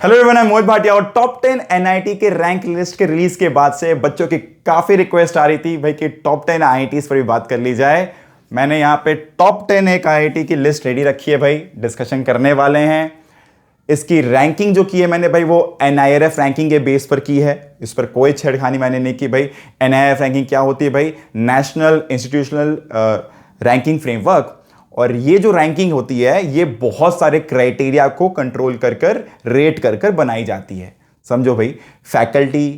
Hello everyone, मैं मोहित भाटिया और top 10 NIT के रैंक लिस्ट के रिलीज के बाद से बच्चों की काफी रिक्वेस्ट आ रही थी भाई कि टॉप 10 आईआईटीज पर भी बात कर ली जाए। मैंने यहाँ पे टॉप 10 एक आईआईटी की लिस्ट रेडी रखी है भाई, डिस्कशन करने वाले हैं। इसकी रैंकिंग जो की है मैंने भाई वो एनआईआरएफ रैंकिंग के बेस पर की है, इस पर कोई छेड़खानी मैंने नहीं की भाई। एनआईआरएफ रैंकिंग क्या होती है भाई? National institutional ranking framework. और ये जो रैंकिंग होती है ये बहुत सारे क्राइटेरिया को कंट्रोल कर कर रेट कर कर बनाई जाती है। समझो भाई, फैकल्टी,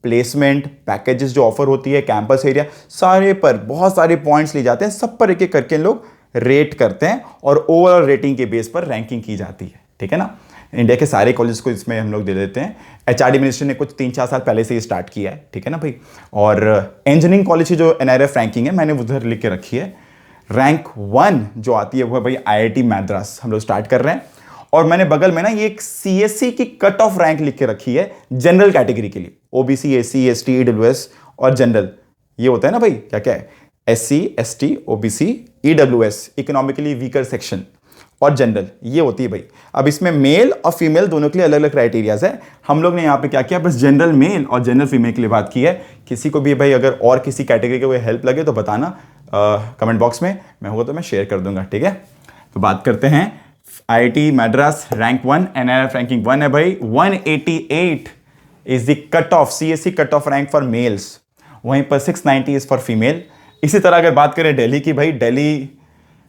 प्लेसमेंट, पैकेजेस जो ऑफर होती है, कैंपस एरिया, सारे पर बहुत सारे पॉइंट्स लिए जाते हैं, सब पर एक एक करके लोग रेट करते हैं और ओवरऑल रेटिंग के बेस पर रैंकिंग की जाती है। ठीक है ना? इंडिया के सारे कॉलेज को इसमें हम लोग दे देते हैं। एचआरडी मिनिस्ट्री ने कुछ 3-4 साल पहले से ही स्टार्ट किया है। ठीक है ना भाई? और इंजीनियरिंग कॉलेज की जो एनआईआरएफ रैंकिंग है मैंने उधर लिख के रखी है। रैंक 1 जो आती है वो है भाई आईआईटी मद्रास, हम लोग स्टार्ट कर रहे हैं। और मैंने बगल में ना ये एक सीएससी की कट ऑफ रैंक लिख के रखी है जनरल कैटेगरी के लिए, ओबीसी, एससी, एसटी, ईडब्ल्यूएस और जनरल। ये होता है ना भाई, क्या क्या है? SC, ST, OBC, EWS, economically weaker section और जनरल, ये होती है भाई। अब इसमें मेल और फीमेल दोनों के लिए अलग अलग क्राइटेरियाज है। हम लोग ने यहाँ पे क्या किया, बस जनरल मेल और जनरल फीमेल के लिए बात की है। किसी को भी भाई अगर और किसी कैटेगरी के कोई हेल्प लगे तो बताना कमेंट बॉक्स में, मैं होगा तो मैं शेयर कर दूंगा। ठीक है, तो बात करते हैं। IIT Madras rank 1, NIRF ranking 1 है भाई। 188 is the cut off, CSC cut off rank for mails, वहीं पर 690 इज फॉर फीमेल। इसी तरह अगर बात करें दिल्ली की, भाई दिल्ली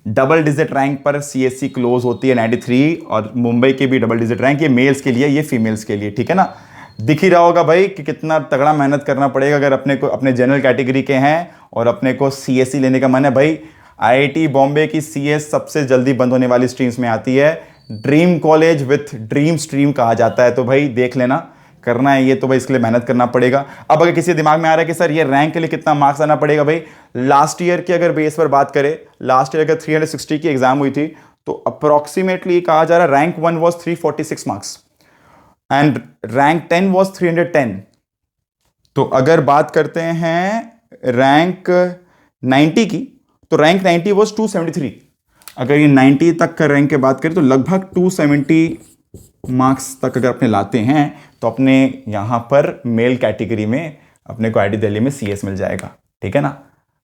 डबल डिजिट रैंक पर सीएससी क्लोज होती है 93, और मुंबई की भी डबल डिजिट रैंक, ये मेल्स के लिए, ये फीमेल्स के लिए। ठीक है ना? दिख ही रहा होगा भाई कि कितना तगड़ा मेहनत करना पड़ेगा अगर अपने को अपने जनरल कैटेगरी के हैं और अपने को सीएससी लेने का मन है। भाई आईआईटी बॉम्बे की सीएस सबसे जल्दी बंद होने वाली स्ट्रीम्स में आती है। Dream college with dream stream कहा जाता है। तो भाई देख लेना, करना है ये तो भाई इसके लिए मेहनत करना पड़ेगा। अब अगर किसी दिमाग में आ रहा है कि सर ये रैंक के लिए कितना मार्क्स आना पड़ेगा, भाई लास्ट ईयर की अगर बेस पर बात करें, लास्ट ईयर अगर 360 की एग्जाम हुई थी तो अप्रोक्सीमेटली कहा जा रहा है rank 1 was 346 marks and rank 10 was 310। तो अगर बात करते हैं रैंक 90 की, तो रैंक 90 वॉज 273। अगर ये 90 तक का रैंक की बात करें तो लगभग 270 मार्क्स तक अगर अपने लाते हैं तो अपने यहाँ पर मेल कैटेगरी में अपने को आईआईटी दिल्ली में सीएस मिल जाएगा। ठीक है ना?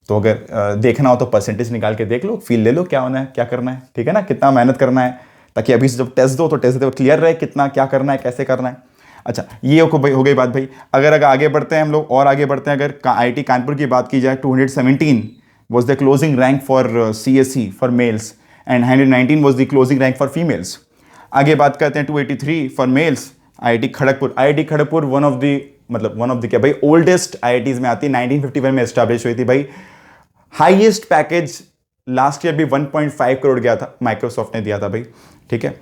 तो अगर देखना हो तो परसेंटेज निकाल के देख लो, फील ले लो क्या होना है, क्या करना है। ठीक है ना? कितना मेहनत करना है, ताकि अभी से जब टेस्ट दो तो टेस्ट दो क्लियर रहे कितना क्या करना है, कैसे करना है। अच्छा, ये हो गई बात भाई। अगर आगे बढ़ते हैं हम लोग और आगे बढ़ते हैं, अगर आईआईटी कानपुर की बात की जाए, 217 was the closing rank for CSE for males and 119 was the closing rank for females. आगे बात करते हैं 283 for males, IIT Kharagpur. IIT Kharagpur one of the क्या भाई ओल्डेस्ट आईआईटीज में आती है, 1951 में एस्टैब्लिश हुई थी भाई। हाईएस्ट पैकेज लास्ट ईयर भी 1.5 करोड़ गया था, माइक्रोसॉफ्ट ने दिया था भाई। ठीक है,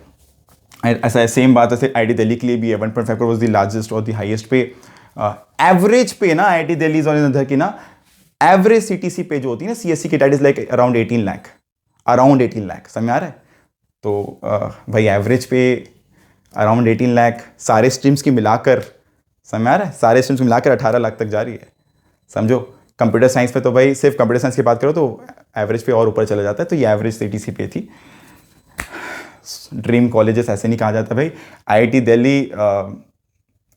ऐसा सेम बात ऐसे आईआईटी दिल्ली के लिए भी है। 1.5 करोड़ वाज द लार्जेस्ट और द हाईएस्ट पे। एवरेज पे ना आईआईटी दिल्ली और इधर की ना एवरेज सीटीसी पे जो होती है ना सीएससी की, that is like around 18 lakh, around 18 lakh. समझ आ रहा है? तो भाई एवरेज पे अराउंड 18 लाख सारे स्ट्रीम्स की मिलाकर, समझ आ रहा है? सारे स्ट्रीम्स मिलाकर 18 लाख तक जा रही है। समझो, कंप्यूटर साइंस पे तो भाई सिर्फ कंप्यूटर साइंस की बात करो तो एवरेज पे और ऊपर चला जाता है। तो ये एवरेज सीटीसी पे थी। ड्रीम कॉलेजेस ऐसे नहीं कहा जाता भाई। आईआईटी दिल्ली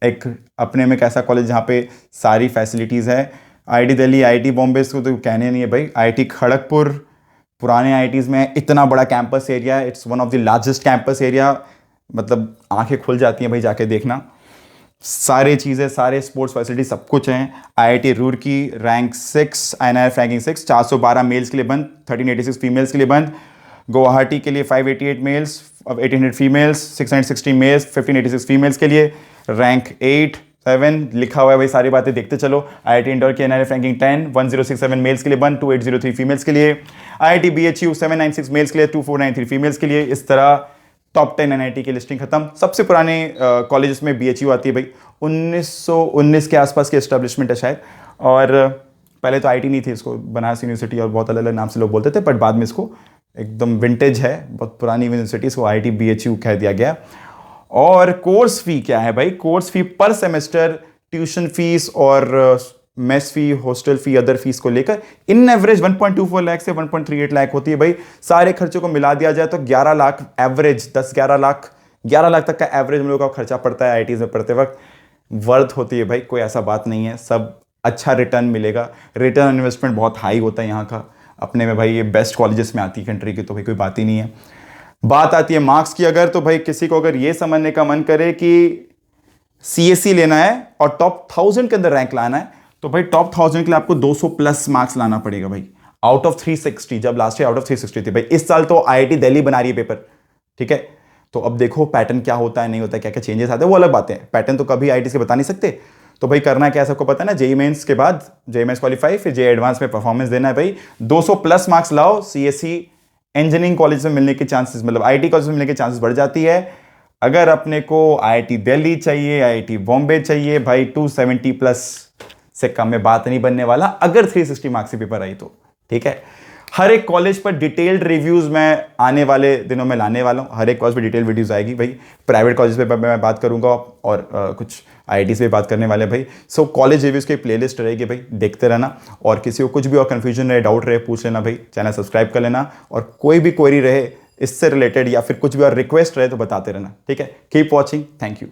एक अपने में कैसा कॉलेज जहाँ पे सारी फैसिलिटीज़ है। आईआईटी दिल्ली, आईआईटी बॉम्बे को तो कहने नहीं है भाई। आईआईटी खड़गपुर पुराने आईआईटीज़ में इतना बड़ा कैंपस एरिया है, it's one of the largest campus area, मतलब आंखें खुल जाती हैं भाई जाके देखना। सारी चीज़ें, सारे स्पोर्ट्स फैसिलिटी सब कुछ हैं। IIT Roorkee rank 6, NIRF ranking 6, 412 males के लिए बंद, 1386 फीमेल्स के लिए बंद। गुवाहाटी के लिए 588 मेल्स, 1800 फीमेल्स, 660 मेल्स, 1586 फीमेल्स के लिए। रैंक 8, 7 लिखा हुआ है भाई, सारी बातें देखते चलो। आईआईटी इंदौर की एनआईआरएफ रैंकिंग 10, 1067 मेल्स के लिए बंद, 2803 फीमेल्स के लिए। आईआईटी बीएचयू 796 मेल्स के लिए, 2493 फीमेल्स के लिए। इस तरह टॉप 10 एनआईटी की लिस्टिंग खत्म। सबसे पुराने कॉलेजेस में बीएचयू आती है भाई, 1919 के आसपास की एस्टेब्लिशमेंट है शायद। और पहले तो आईटी नहीं थी, इसको बनारस यूनिवर्सिटी और बहुत अलग अलग नाम से लोग बोलते थे, बट बाद में इसको एकदम विंटेज है, बहुत पुरानी यूनिवर्सिटी, इसको आईआईटी बीएचयू कह दिया गया। और कोर्स फी क्या है भाई? कोर्स फी पर सेमेस्टर, ट्यूशन फीस और मेस फी, हॉस्टल फी, अदर फीस को लेकर इन एवरेज 1.24 लाख से 1.38 लाख होती है भाई। सारे खर्चों को मिला दिया जाए तो 11 लाख एवरेज, 10-11 लाख 11 लाख तक का एवरेज हम लोग का खर्चा पड़ता है आईआईटीज में पढ़ते वक्त। वर्थ होती है भाई, कोई ऐसा बात नहीं है, सब अच्छा रिटर्न मिलेगा। रिटर्न इन्वेस्टमेंट बहुत हाई होता है यहाँ का अपने में भाई, ये बेस्ट कॉलेजेस में आती है कंट्री की, तो भाई कोई बात ही नहीं है। बात आती है मार्क्स की अगर, तो भाई किसी को अगर ये समझने का मन करे कि सीएससी लेना है और टॉप 1000 के अंदर रैंक लाना है, तो भाई टॉप 1000 के लिए आपको 200 प्लस मार्क्स लाना पड़ेगा भाई, आउट ऑफ 360। जब लास्ट ईयर आउट ऑफ 360 थी भाई, इस साल तो आईआईटी दिल्ली बना रही है पेपर, ठीक है। तो अब देखो पैटर्न क्या होता है, नहीं होता है, क्या क्या चेंजेस आते हैं, वो अलग बातें हैं। पैटर्न तो कभी आईआईटी से बता नहीं सकते। तो भाई करना क्या है सबको पता है ना, जेईई मेंस के बाद जेईई मेंस क्वालिफाई, फिर जेईई एडवांस में परफॉर्मेंस देना है भाई। 200 प्लस मार्क्स लाओ, सीएससी इंजीनियरिंग कॉलेज में मिलने के चांसेस, मतलब आईआईटी कॉलेज में मिलने के चांसेस बढ़ जाती है। अगर अपने को आईआईटी दिल्ली चाहिए, आईआईटी बॉम्बे चाहिए भाई, 270 प्लस से कम में बात नहीं बनने वाला, अगर 360 मार्क्स से पेपर आई तो, ठीक है। हर एक कॉलेज पर डिटेल्ड रिव्यूज मैं आने वाले दिनों में लाने वाला हूं, हर एक कॉलेज पर डिटेल वीडियोस आएगी भाई। प्राइवेट कॉलेज पे मैं बात करूंगा और कुछ आईआईटी से भी बात करने वाले भाई। सो कॉलेज रिव्यूज की प्लेलिस्ट रहेगी भाई, देखते रहना। और किसी को कुछ भी और कंफ्यूजन रहे, डाउट रहे, पूछ लेना भाई, चैनल सब्सक्राइब कर लेना। और कोई भी क्वेरी रहे इससे रिलेटेड या फिर कुछ भी और रिक्वेस्ट रहे तो बताते रहना, ठीक है। Keep watching, thank you.